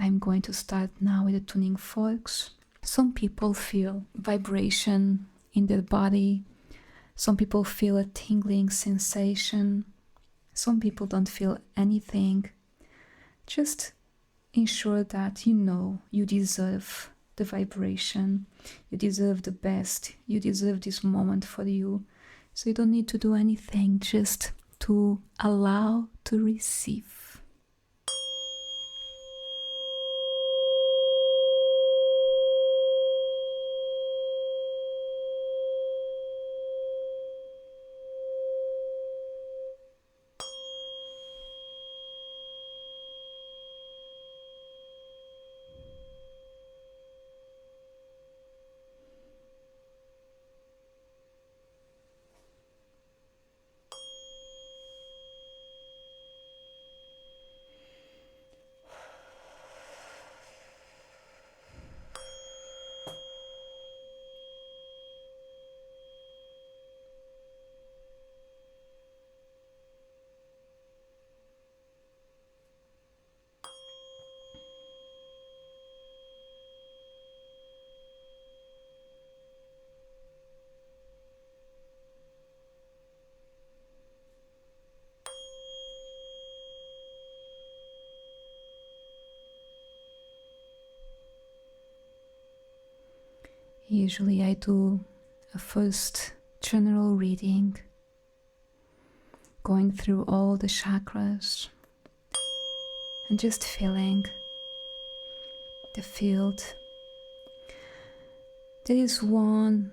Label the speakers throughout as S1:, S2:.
S1: I'm going to start now with the tuning forks. Some people feel vibration in their body. Some people feel a tingling sensation. Some people don't feel anything. Just ensure that you know you deserve the vibration. You deserve the best. You deserve this moment for you. So you don't need to do anything, just to allow to receive. Usually I do a first general reading, going through all the chakras and just feeling the field. There is one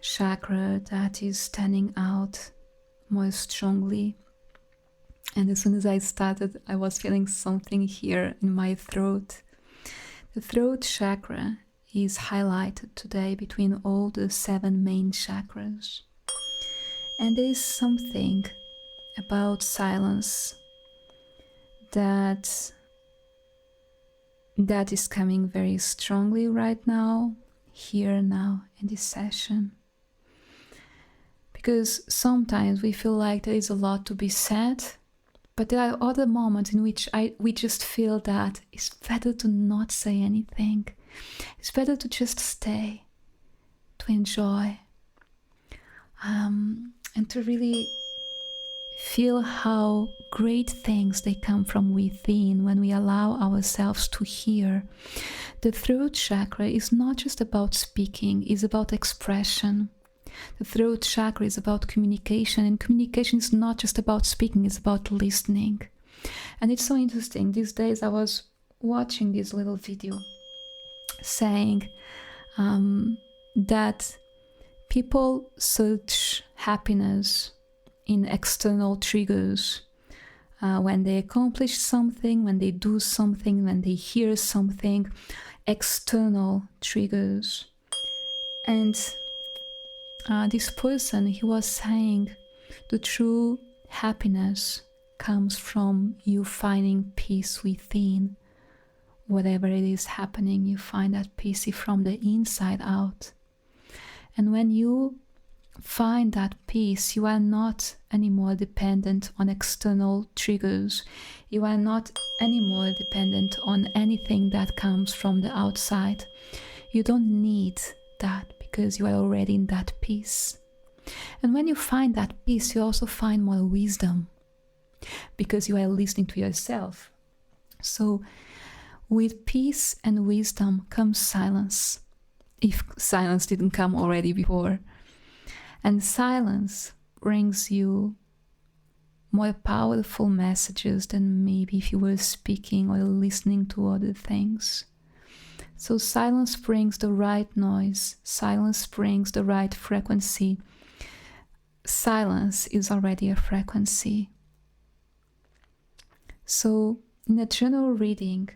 S1: chakra that is standing out more strongly, and as soon as I started, I was feeling something here in my throat. The throat chakra is highlighted today between all the 7 main chakras. And there is something about silence that is coming very strongly right now, here now in this session. Because sometimes we feel like there is a lot to be said, but there are other moments in which we just feel that it's better to not say anything. It's better to just stay, to enjoy, and to really feel how great things they come from within when we allow ourselves to hear. The throat chakra is not just about speaking, it's about expression. The throat chakra is about communication, and communication is not just about speaking, it's about listening. And it's so interesting. These days I was watching this little video saying that people search happiness in external triggers when they accomplish something, when they do something, when they hear something, external triggers. And this person, he was saying the true happiness comes from you finding peace within. Whatever it is happening, you find that peace from the inside out. And when you find that peace, you are not anymore dependent on external triggers. You are not anymore dependent on anything that comes from the outside. You don't need that because you are already in that peace. And when you find that peace, you also find more wisdom because you are listening to yourself. So with peace and wisdom comes silence, if silence didn't come already before. And silence brings you more powerful messages than maybe if you were speaking or listening to other things. So silence brings the right noise. Silence brings the right frequency. Silence is already a frequency. So in a general reading,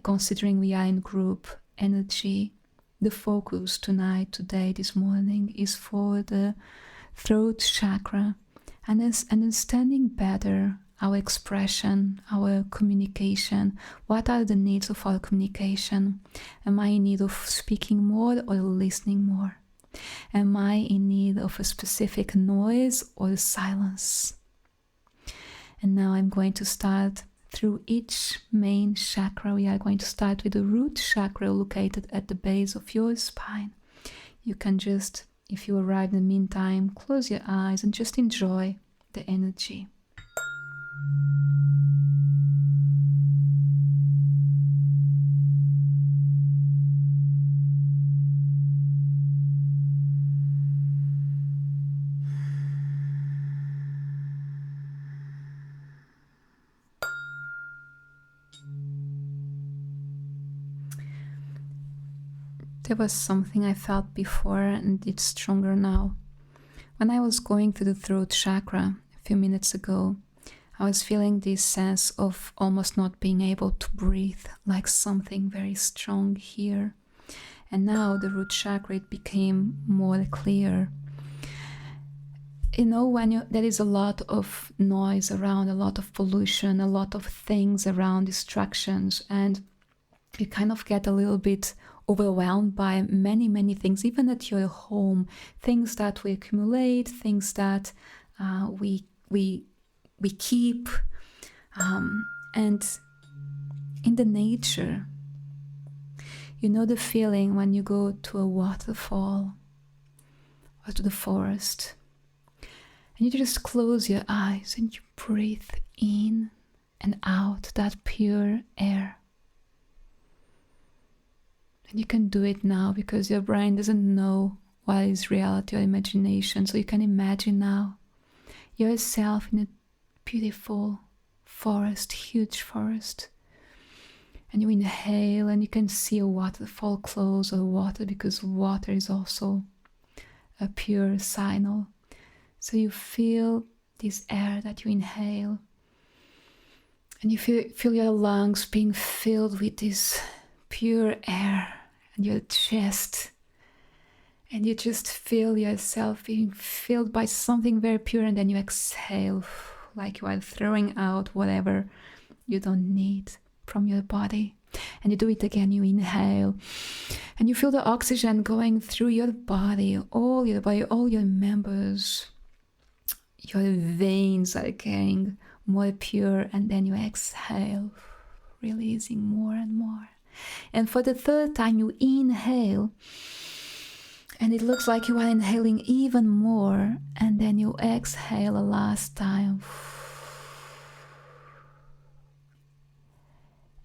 S1: considering we are in group energy, the focus tonight, today, this morning is for the throat chakra and is understanding better our expression, our communication. What are the needs of our communication? Am I in need of speaking more or listening more? Am I in need of a specific noise or silence? And now I'm going to start through each main chakra. We are going to start with the root chakra located at the base of your spine. You can just, if you arrive in the meantime, close your eyes and just enjoy the energy. There was something I felt before and it's stronger now. When I was going through the throat chakra a few minutes ago, I was feeling this sense of almost not being able to breathe, like something very strong here. And now the root chakra, it became more clear. You know, when there is a lot of noise around, a lot of pollution, a lot of things around, distractions, and you kind of get a little bit overwhelmed by many things, even at your home, things that we accumulate, things that we keep, and in the nature, you know the feeling when you go to a waterfall or to the forest, and you just close your eyes and you breathe in and out that pure air. And you can do it now because your brain doesn't know what is reality or imagination. So you can imagine now yourself in a beautiful forest, huge forest. And you inhale and you can see a waterfall close or water, because water is also a pure signal. So you feel this air that you inhale. And you feel your lungs being filled with this pure air, and your chest, and you just feel yourself being filled by something very pure, and then you exhale like you are throwing out whatever you don't need from your body. And you do it again, you inhale and you feel the oxygen going through your body, all your members, your veins are getting more pure, and then you exhale, releasing more and more. And for the third time, you inhale, and it looks like you are inhaling even more, and then you exhale a last time.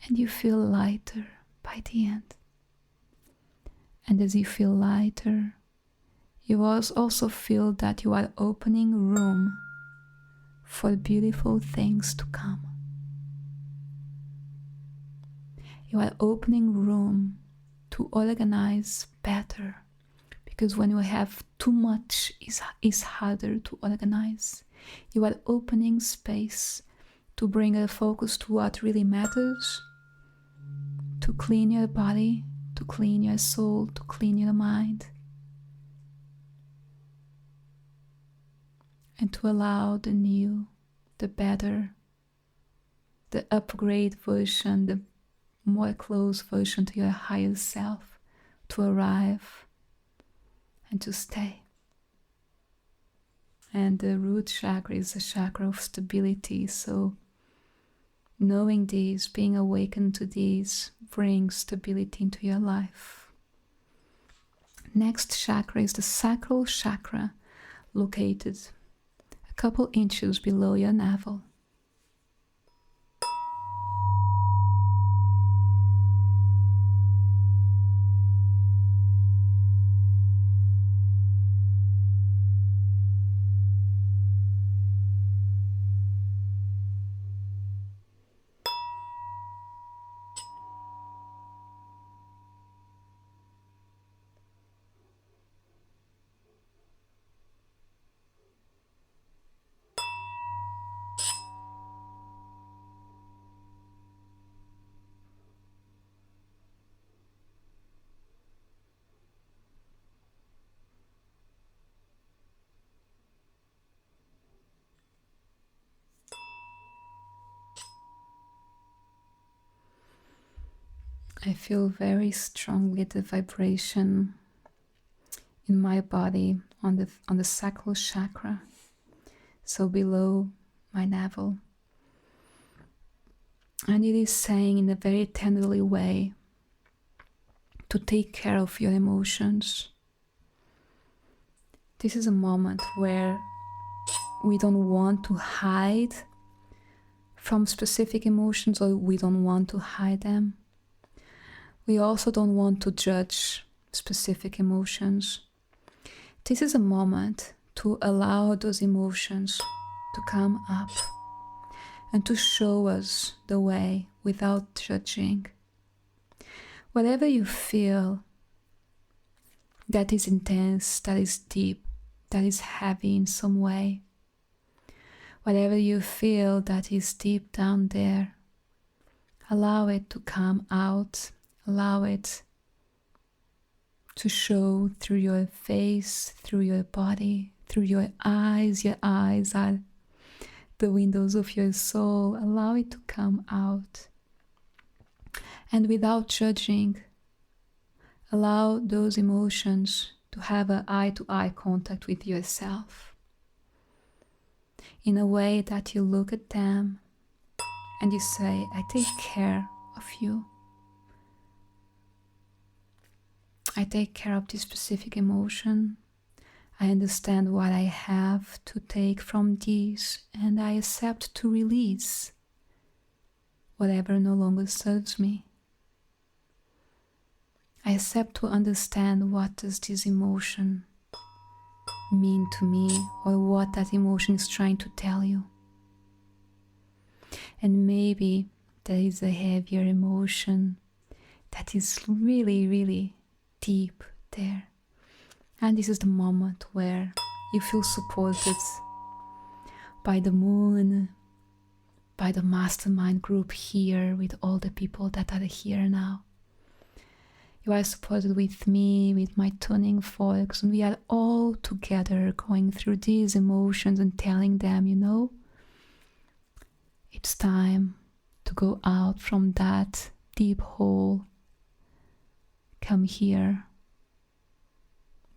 S1: And you feel lighter by the end. And as you feel lighter, you also feel that you are opening room for beautiful things to come. You are opening room to organize better, because when you have too much, it's harder to organize. You are opening space to bring a focus to what really matters, to clean your body, to clean your soul, to clean your mind, and to allow the new, the better, the upgrade version, the more close version to your higher self to arrive and to stay. And the root chakra is a chakra of stability, so knowing this, being awakened to this, brings stability into your life. Next chakra is the sacral chakra, located a couple inches below your navel. I feel very strongly the vibration in my body on the sacral chakra, so below my navel. And it is saying in a very tenderly way to take care of your emotions. This is a moment where we don't want to hide from specific emotions, or we don't want to hide them. We also don't want to judge specific emotions. This is a moment to allow those emotions to come up and to show us the way without judging. Whatever you feel that is intense, that is deep, that is heavy in some way, whatever you feel that is deep down there, allow it to come out, allow it to show through your face, through your body, through your eyes. Your eyes are the windows of your soul. Allow it to come out. And without judging, allow those emotions to have an eye-to-eye contact with yourself, in a way that you look at them and you say, I take care of you. I take care of this specific emotion. I understand what I have to take from these, and I accept to release whatever no longer serves me. I accept to understand what does this emotion mean to me, or what that emotion is trying to tell you. And maybe there is a heavier emotion that is really, really deep there. And this is the moment where you feel supported by the moon, by the mastermind group here, with all the people that are here now. You are supported with me, with my tuning forks, and we are all together going through these emotions and telling them, you know, it's time to go out from that deep hole. Come here.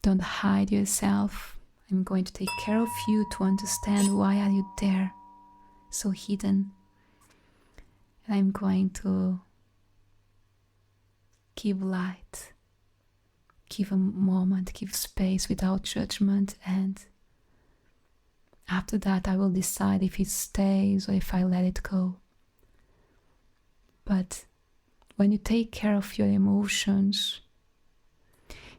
S1: Don't hide yourself. I'm going to take care of you to understand why are you there, so hidden. And I'm going to give light, give a moment, give space without judgment, and after that I will decide if it stays or if I let it go. But when you take care of your emotions,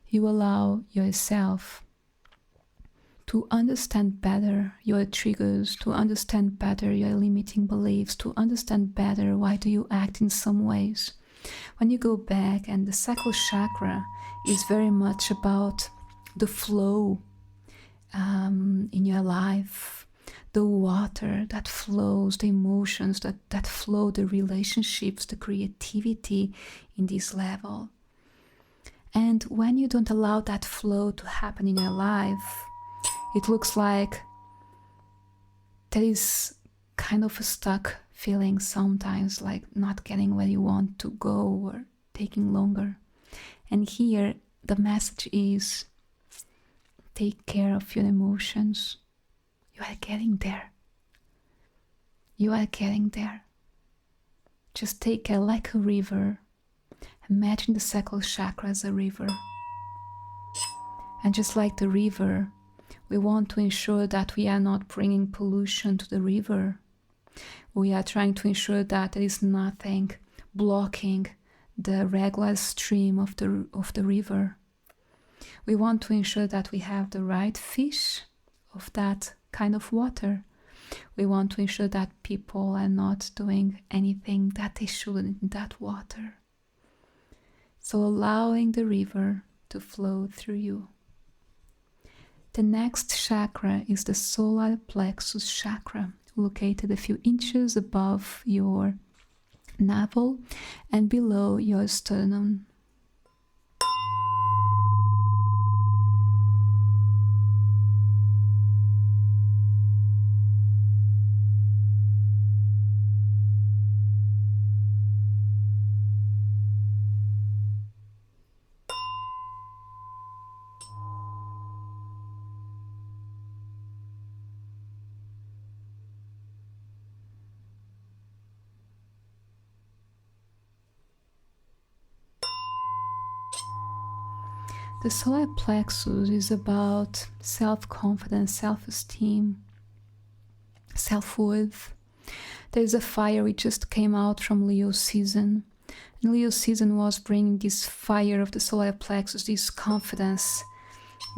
S1: you allow yourself to understand better your triggers, to understand better your limiting beliefs, to understand better why do you act in some ways. When you go back, and the sacral chakra is very much about the flow in your life, the water that flows, the emotions that flow, the relationships, the creativity in this level. And when you don't allow that flow to happen in your life, it looks like there is kind of a stuck feeling sometimes, like not getting where you want to go or taking longer. And here the message is, take care of your emotions. You are getting there. You are getting there. Just take care like a river. Imagine the sacral chakra as a river. And just like the river, we want to ensure that we are not bringing pollution to the river. We are trying to ensure that there is nothing blocking the regular stream of the river. We want to ensure that we have the right fish of that kind of water. We want to ensure that people are not doing anything that they shouldn't in that water. So allowing the river to flow through you. The next chakra is the solar plexus chakra, located a few inches above your navel and below your sternum. The solar plexus is about self-confidence, self-esteem, self-worth. There's a fire which just came out from Leo season. And Leo season was bringing this fire of the solar plexus, this confidence,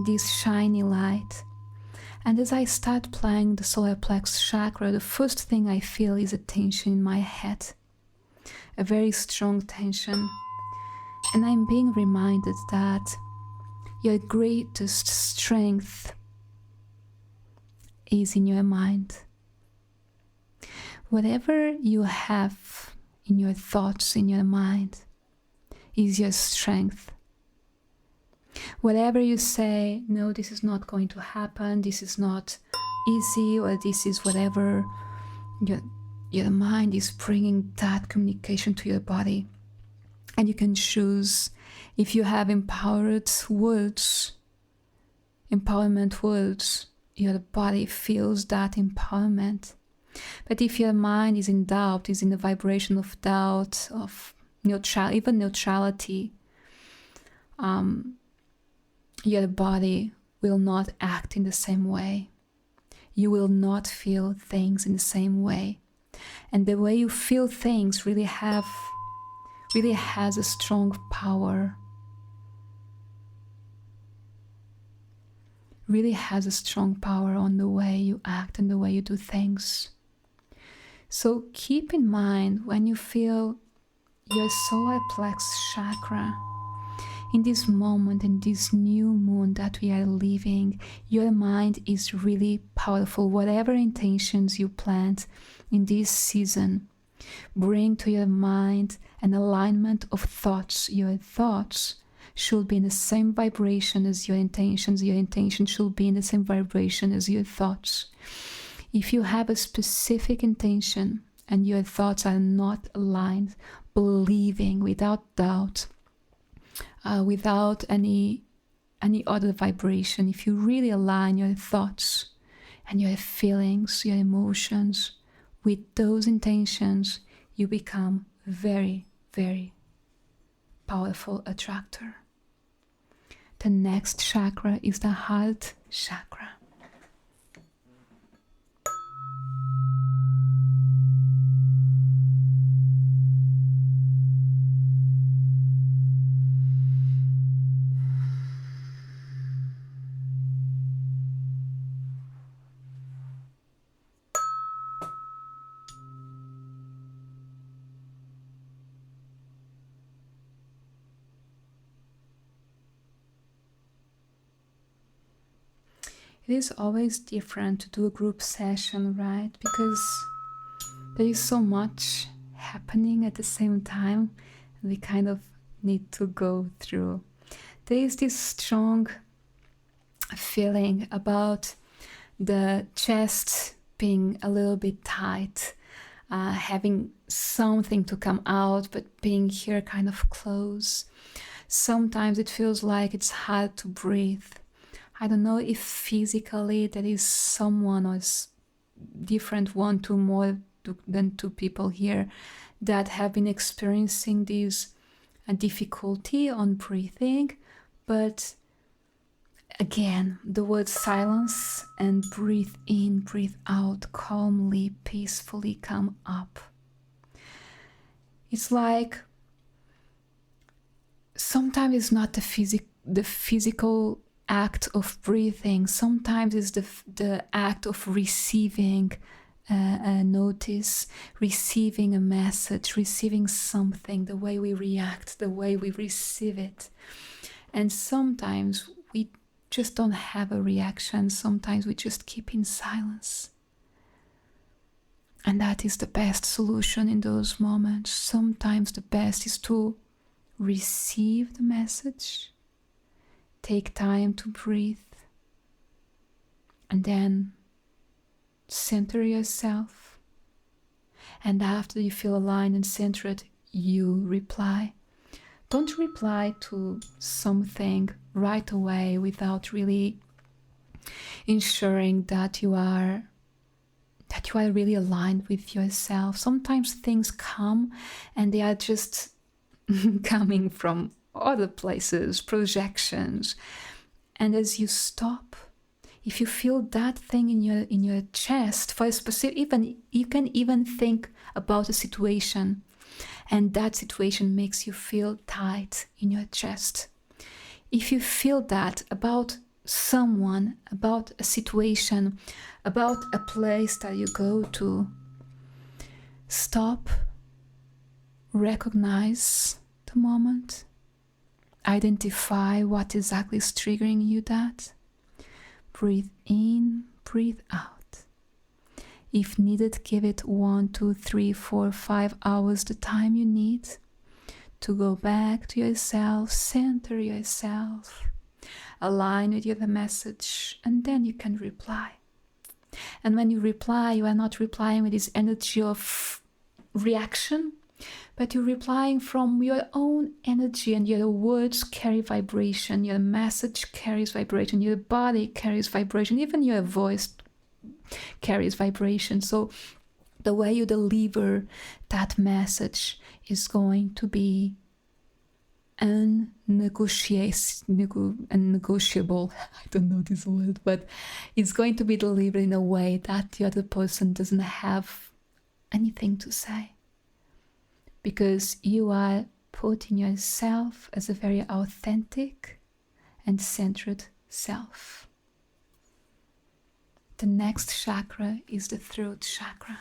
S1: this shiny light. And as I start playing the solar plexus chakra, the first thing I feel is a tension in my head, a very strong tension. And I'm being reminded that your greatest strength is in your mind. Whatever you have in your thoughts, in your mind, is your strength. Whatever you say, no, this is not going to happen, this is not easy, or this is whatever, your mind is bringing that communication to your body. And you can choose, if you have empowerment words, your body feels that empowerment. But if your mind is in doubt, is in the vibration of doubt, of even neutrality, your body will not act in the same way. You will not feel things in the same way. And the way you feel things really has a strong power. Really has a strong power on the way you act and the way you do things. So keep in mind when you feel your solar plexus chakra, in this moment, in this new moon that we are living, your mind is really powerful. Whatever intentions you plant in this season, bring to your mind an alignment of thoughts. Your thoughts should be in the same vibration as your intentions. Your intention should be in the same vibration as your thoughts. If you have a specific intention and your thoughts are not aligned, believing without doubt, without any other vibration, if you really align your thoughts and your feelings, your emotions with those intentions, you become very, very powerful attractor. The next chakra is the heart chakra. It is always different to do a group session, right? Because there is so much happening at the same time. We kind of need to go through. There is this strong feeling about the chest being a little bit tight, having something to come out, but being here kind of close. Sometimes it feels like it's hard to breathe. I don't know if physically there is someone or different one to more than two people here that have been experiencing this difficulty on breathing. But again, the word silence and breathe in, breathe out, calmly, peacefully come up. It's like sometimes it's not the physical act of breathing. Sometimes it's the act of receiving a notice, receiving a message, receiving something, the way we react, the way we receive it. And sometimes we just don't have a reaction. Sometimes we just keep in silence. And that is the best solution in those moments. Sometimes the best is to receive the message, take time to breathe, and then center yourself. And after you feel aligned and centered, you reply. Don't reply to something right away without really ensuring that you are really aligned with yourself. Sometimes things come and they are just coming from other places, projections. And as you stop, if you feel that thing in your chest, for a specific, even you can even think about a situation, and that situation makes you feel tight in your chest. If you feel that about someone, about a situation, about a place that you go to, stop, recognize the moment, identify what exactly is triggering you that. Breathe in, breathe out. If needed, give it 1, 2, 3, 4, 5 hours, the time you need to go back to yourself, center yourself, align with your message, and then you can reply. And when you reply, you are not replying with this energy of reaction, but you're replying from your own energy, and your words carry vibration, your message carries vibration, your body carries vibration, even your voice carries vibration. So the way you deliver that message is going to be unnegotiable. I don't know this word, but it's going to be delivered in a way that the other person doesn't have anything to say, because you are putting yourself as a very authentic and centered self. The next chakra is the throat chakra.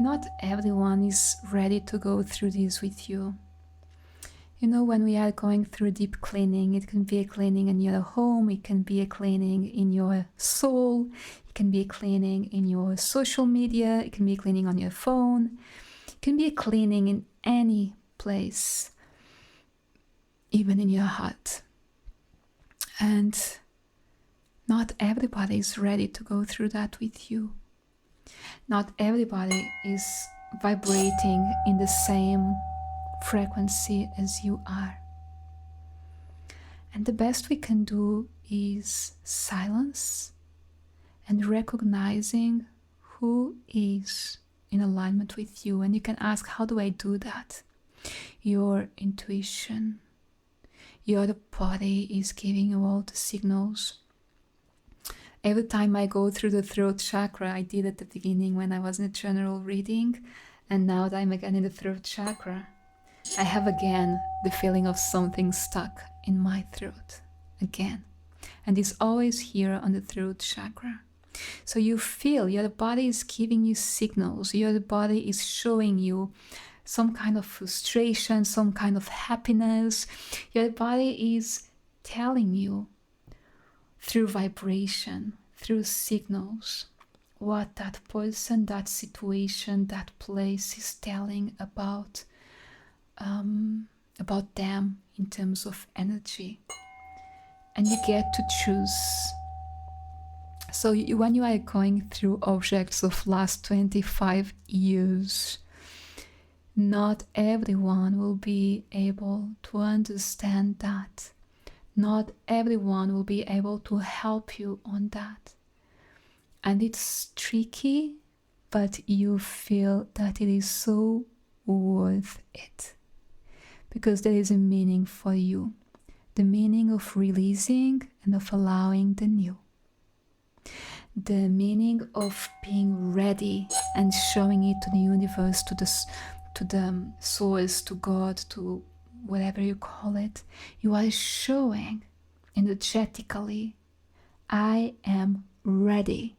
S1: Not everyone is ready to go through this with you. You know, when we are going through deep cleaning, it can be a cleaning in your home, it can be a cleaning in your soul, it can be a cleaning in your social media, it can be a cleaning on your phone, it can be a cleaning in any place, even in your heart. And not everybody is ready to go through that with you. Not everybody is vibrating in the same frequency as you are. And the best we can do is silence and recognizing who is in alignment with you. And you can ask, how do I do that? Your intuition, your body is giving you all the signals. Every time I go through the throat chakra, I did at the beginning when I was in a general reading, and now that I'm again in the throat chakra, I have again the feeling of something stuck in my throat again. And it's always here on the throat chakra. So you feel your body is giving you signals, your body is showing you some kind of frustration, some kind of happiness. Your body is telling you through vibration, through signals, what that person, that situation, that place is telling about them in terms of energy. And you get to choose. So when you are going through objects of last 25 years, not everyone will be able to understand that. Not everyone will be able to help you on that. And it's tricky, but you feel that it is so worth it. Because there is a meaning for you. The meaning of releasing and of allowing the new. The meaning of being ready and showing it to the universe, to the source, to God, to whatever you call it. You are showing energetically, I am ready.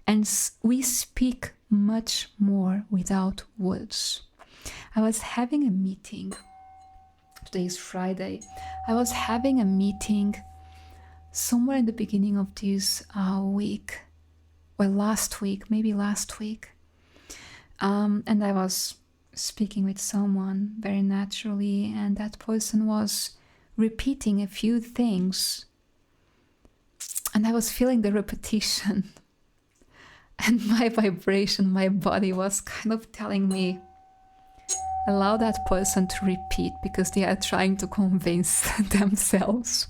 S1: And we speak much more without words. I was having a meeting. Today is Friday. I was having a meeting somewhere in the beginning of this week. Well, last week, maybe last week. And I was speaking with someone very naturally, and that person was repeating a few things. And I was feeling the repetition. And my vibration, my body was kind of telling me, allow that person to repeat because they are trying to convince themselves.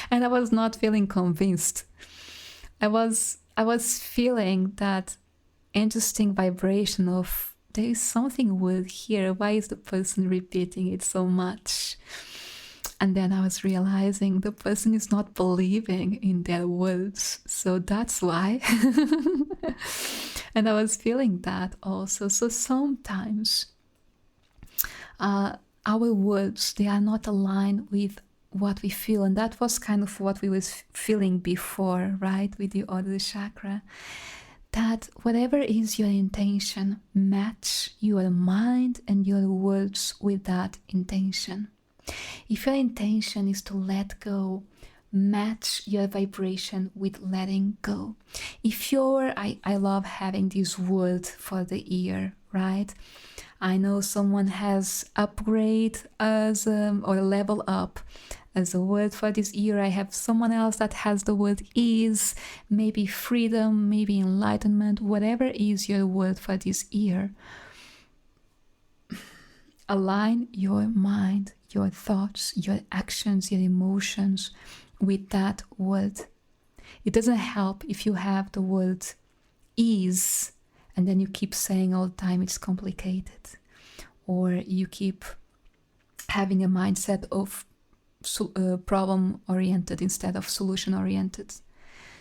S1: And I was not feeling convinced. I was feeling that interesting vibration of there is something weird here. Why is the person repeating it so much? And then I was realizing the person is not believing in their words. So that's why. And I was feeling that also. So sometimes our words, they are not aligned with what we feel. And that was kind of what we was feeling before, right? With the other chakra. That whatever is your intention, match your mind and your words with that intention. If your intention is to let go, match your vibration with letting go. If you're, I love having this word for the year, right? I know someone has upgrade as or level up as a word for this year. I have someone else that has the word ease, maybe freedom, maybe enlightenment, whatever is your word for this year. Align your mind, your thoughts, your actions, your emotions with that word. It doesn't help if you have the word ease and then you keep saying all the time it's complicated, or you keep having a mindset of problem oriented instead of solution oriented.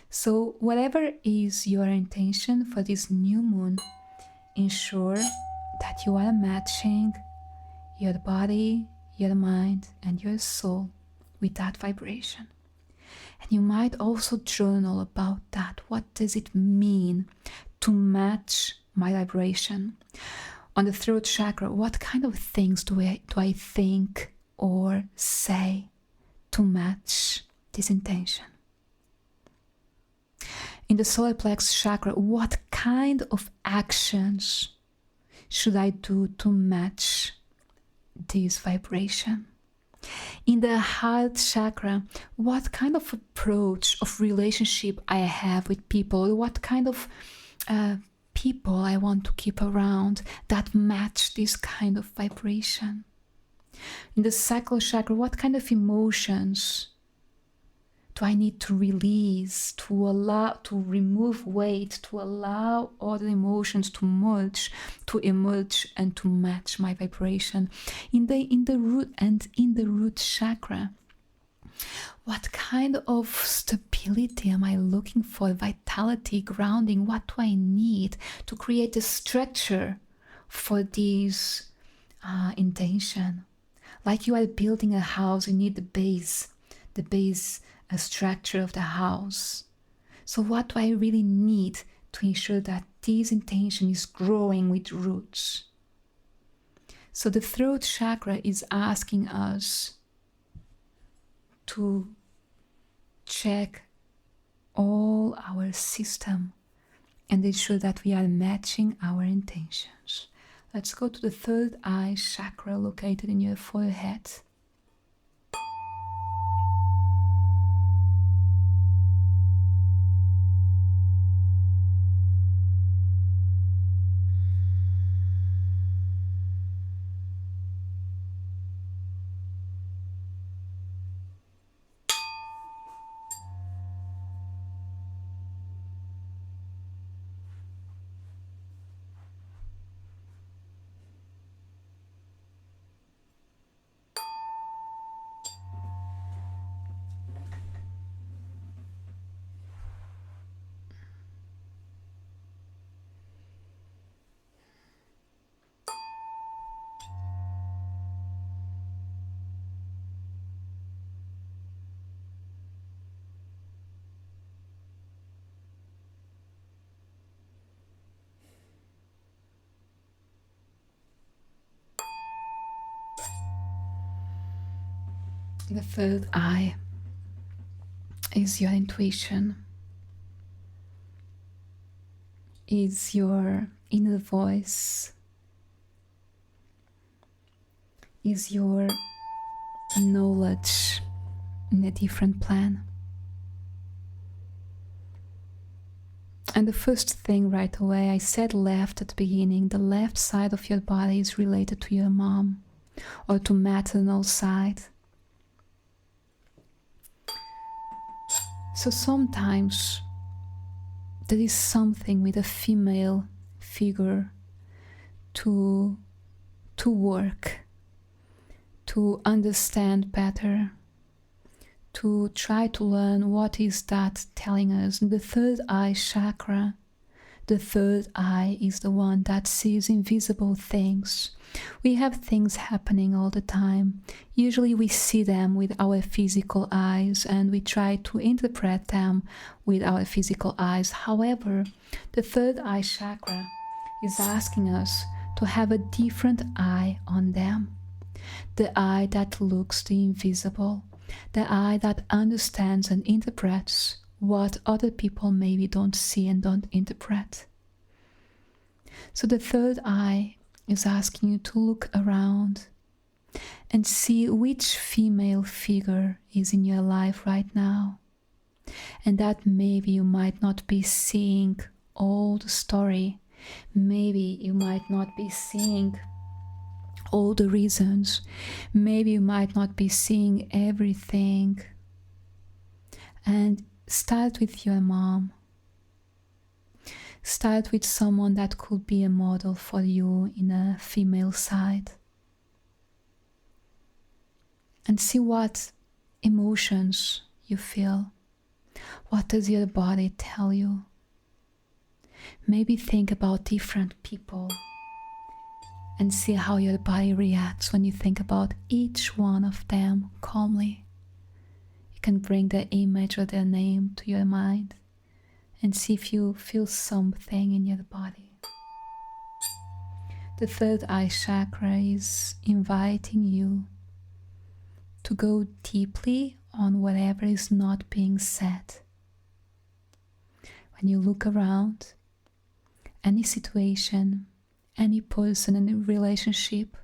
S1: So whatever is your intention for this new moon, ensure that you are matching your body, your mind, and your soul with that vibration. And you might also journal about that. What does it mean to match my vibration? On the throat chakra, what kind of things do I think or say to match this intention? In the solar plexus chakra, what kind of actions should I do to match this vibration? In the heart chakra, what kind of approach of relationship I have with people, what kind of people I want to keep around that match this kind of vibration? In the sacral chakra, what kind of emotions do I need to release, to allow, to remove weight, to allow other emotions to merge, to emerge and to match my vibration? In the root and in the root chakra, what kind of stability am I looking for? Vitality, grounding, what do I need to create a structure for this intention? Like you are building a house, you need the base a structure of the house. So what do I really need to ensure that this intention is growing with roots? So the throat chakra is asking us to check all our system and ensure that we are matching our intentions. Let's go to the third eye chakra located in your forehead. The third eye is your intuition, is your inner voice, is your knowledge in a different plan. And the first thing right away, I said left at the beginning, the left side of your body is related to your mom or to maternal side. So sometimes there is something with a female figure to work, to understand better, to try to learn what is that telling us. The third eye chakra, the third eye is the one that sees invisible things. We have things happening all the time. Usually we see them with our physical eyes and we try to interpret them with our physical eyes. However, the third eye chakra is asking us to have a different eye on them. The eye that looks the invisible. The eye that understands and interprets what other people maybe don't see and don't interpret. So the third eye is asking you to look around and see which female figure is in your life right now. And that maybe you might not be seeing all the story. Maybe you might not be seeing all the reasons. Maybe you might not be seeing everything. And start with your mom. Start with someone that could be a model for you in a female side. And see what emotions you feel. What does your body tell you? Maybe think about different people and see how your body reacts when you think about each one of them calmly. You can bring their image or their name to your mind and see if you feel something in your body. The third eye chakra is inviting you to go deeply on whatever is not being said. When you look around, any situation, any person, any relationship,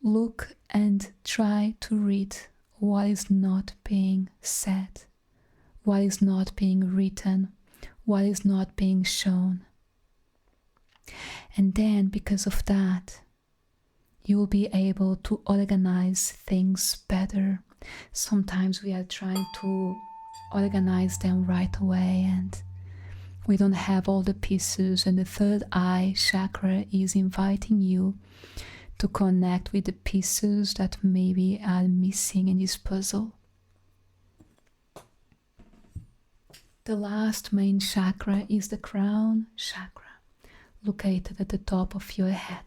S1: look and try to read what is not being said, what is not being written, what is not being shown. And then, because of that, you will be able to organize things better. Sometimes we are trying to organize them right away and we don't have all the pieces, and the third eye chakra is inviting you to connect with the pieces that maybe are missing in this puzzle. The last main chakra is the crown chakra, located at the top of your head.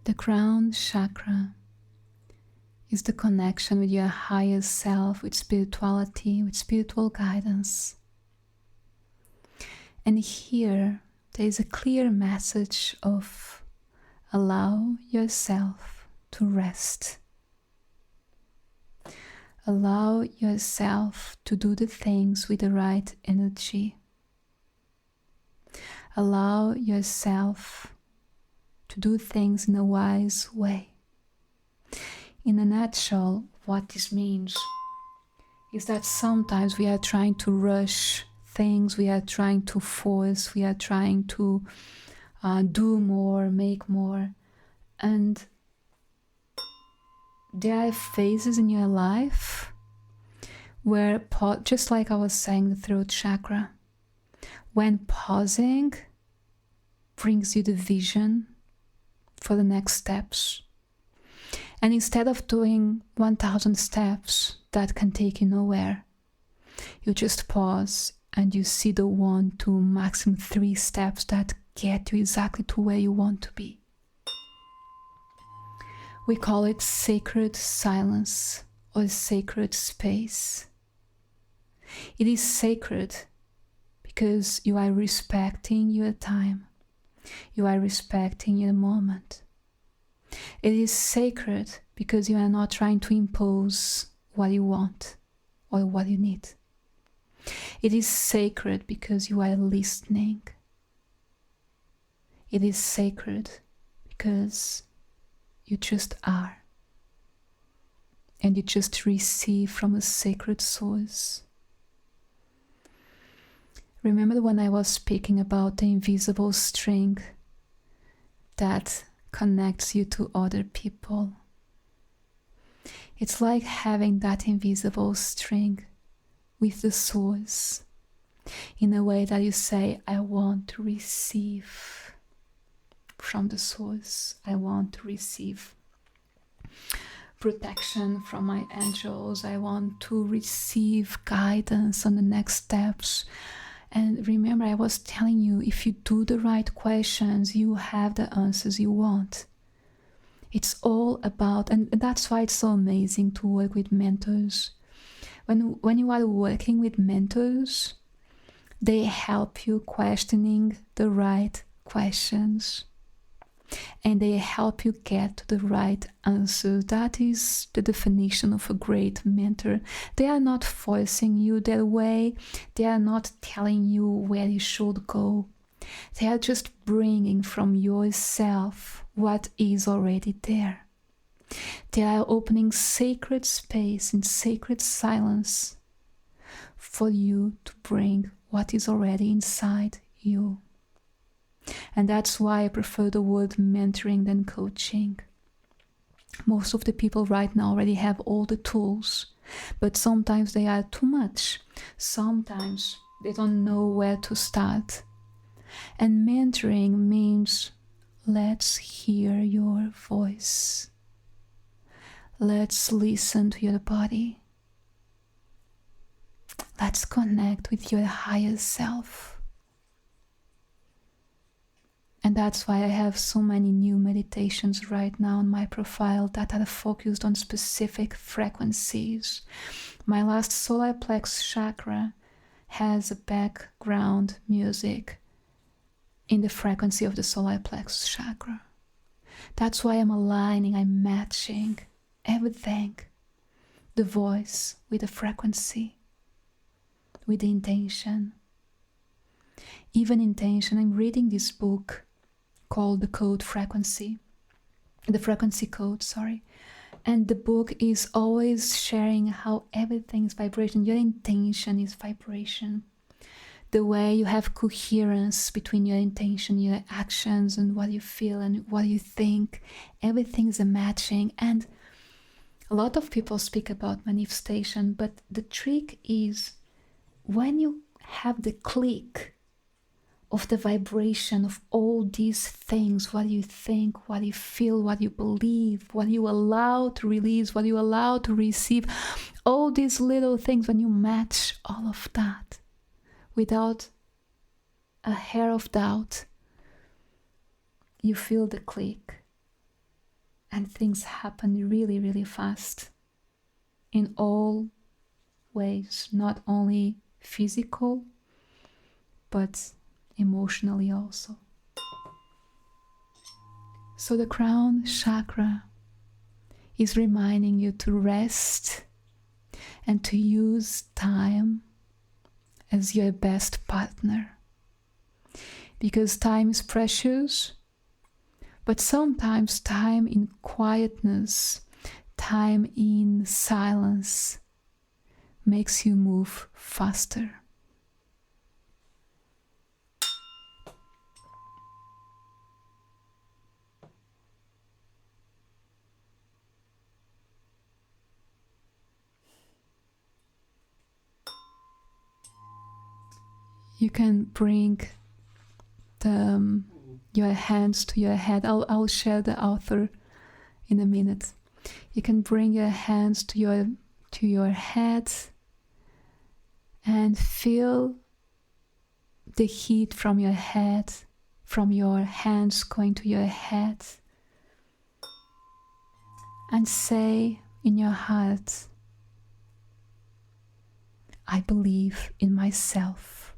S1: The crown chakra is the connection with your higher self, with spirituality, with spiritual guidance. And here there is a clear message of allow yourself to rest. Allow yourself to do the things with the right energy. Allow yourself to do things in a wise way. In a nutshell, what this means is that sometimes we are trying to rush things, we are trying to force, we are trying to do more, make more, and there are phases in your life where, just like I was saying, the throat chakra, when pausing brings you the vision for the next steps. And instead of doing 1,000 steps that can take you nowhere, you just pause and you see the 1, 2, maximum 3 steps that get you exactly to where you want to be. We call it sacred silence or sacred space. It is sacred because you are respecting your time. You are respecting your moment. It is sacred because you are not trying to impose what you want or what you need. It is sacred because you are listening. It is sacred because you just are. And you just receive from a sacred source. Remember when I was speaking about the invisible string that connects you to other people? It's like having that invisible string with the source in a way that you say, I want to receive from the source. I want to receive protection from my angels. I want to receive guidance on the next steps. And remember, I was telling you, if you do the right questions, you have the answers you want. It's all about, and that's why it's so amazing to work with mentors. When you are working with mentors, they help you questioning the right questions. And they help you get to the right answer. That is the definition of a great mentor. They are not forcing you their way. They are not telling you where you should go. They are just bringing from yourself what is already there. They are opening sacred space and sacred silence for you to bring what is already inside you. And that's why I prefer the word mentoring than coaching. Most of the people right now already have all the tools, but sometimes they are too much. Sometimes they don't know where to start. And mentoring means, let's hear your voice. Let's listen to your body. Let's connect with your higher self. And that's why I have so many new meditations right now on my profile that are focused on specific frequencies. My last solar plexus chakra has a background music in the frequency of the solar plexus chakra. That's why I'm aligning, I'm matching everything. The voice with the frequency, with the intention. Even intention, I'm reading this book called The Frequency Code, and the book is always sharing how everything is vibration. Your intention is vibration. The way you have coherence between your intention, your actions, and what you feel and what you think, everything is a matching. And a lot of people speak about manifestation, but the trick is when you have the click of the vibration of all these things, what you think, what you feel, what you believe, what you allow to release, what you allow to receive, all these little things, when you match all of that without a hair of doubt, you feel the click and things happen really, really fast in all ways, not only physical, but emotionally also. So the crown chakra is reminding you to rest and to use time as your best partner. Because time is precious, but sometimes time in quietness, time in silence makes you move faster. You can bring your hands to your head. I'll share the author in a minute. You can bring your hands to your head and feel the heat from your head, from your hands going to your head, and say in your heart, I believe in myself.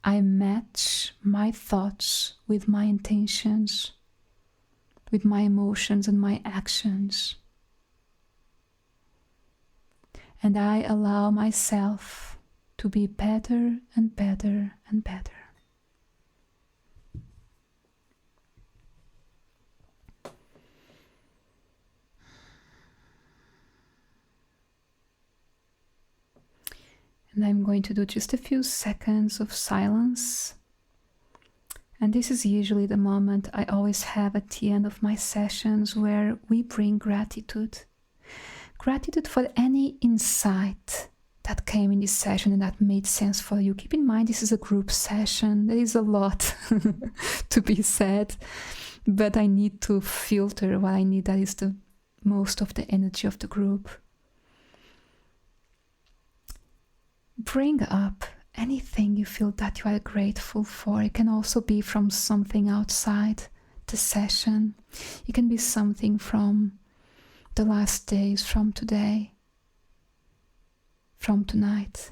S1: I match my thoughts with my intentions, with my emotions and my actions. And I allow myself to be better and better and better. And I'm going to do just a few seconds of silence. And this is usually the moment I always have at the end of my sessions where we bring gratitude. Gratitude for any insight that came in this session and that made sense for you. Keep in mind, this is a group session. There is a lot to be said, but I need to filter what I need that is the most of the energy of the group. Bring up anything you feel that you are grateful for. It can also be from something outside the session. It can be something from the last days, from today, from tonight.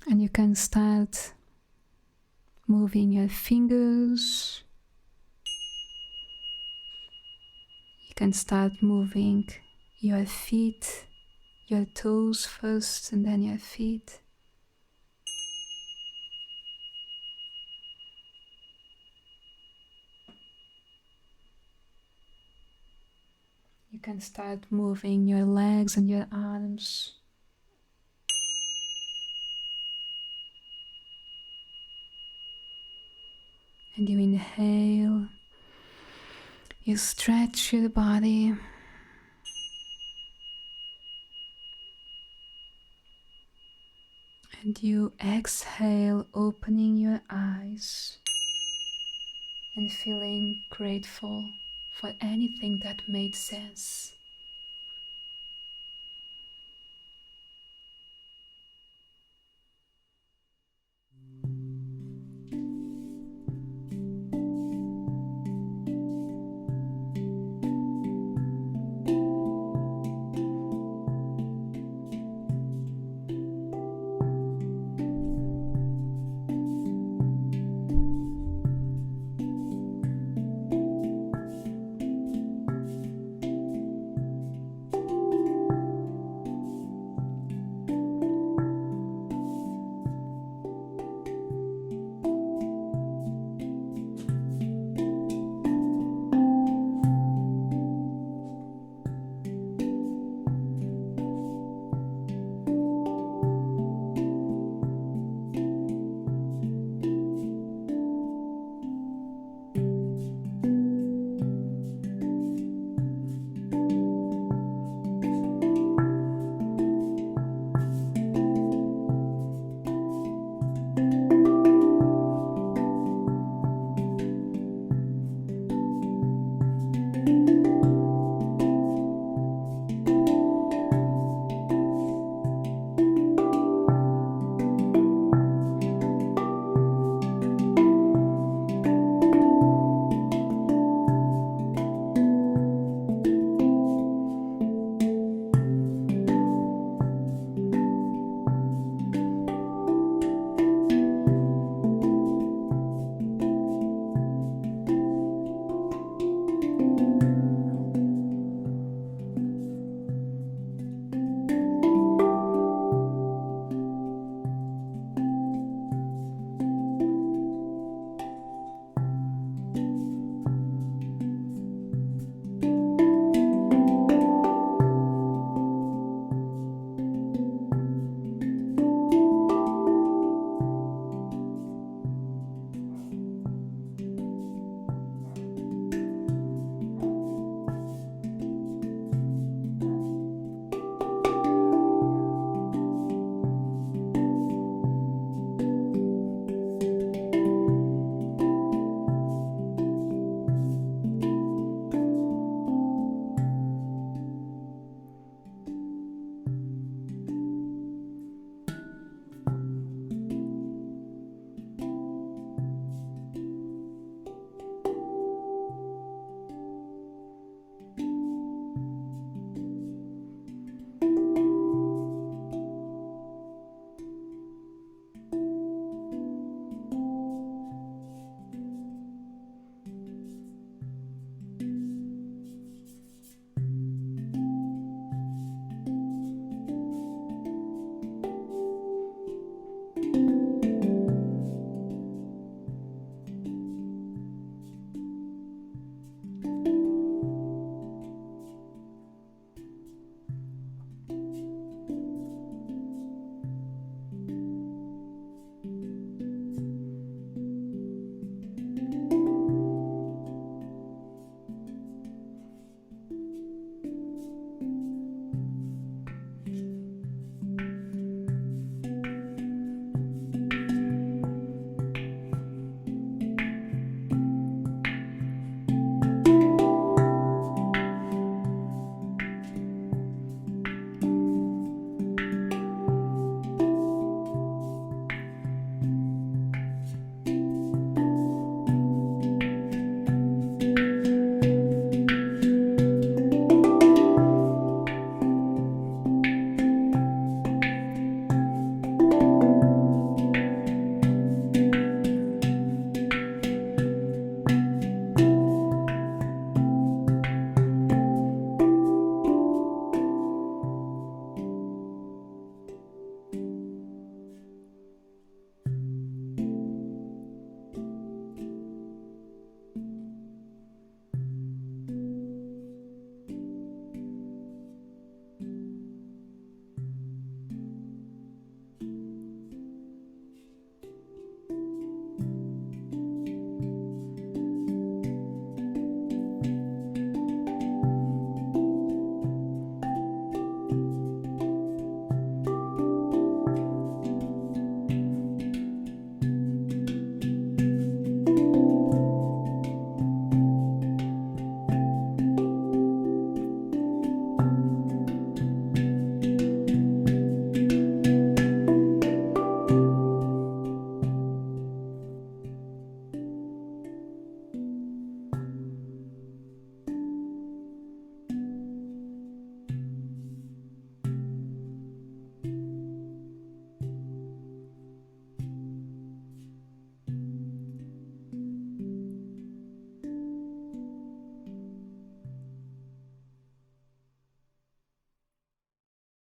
S1: And you can start moving your fingers. You can start moving your feet, your toes first and then your feet. You can start moving your legs and your arms. And you inhale, you stretch your body. And you exhale, opening your eyes and feeling grateful for anything that made sense.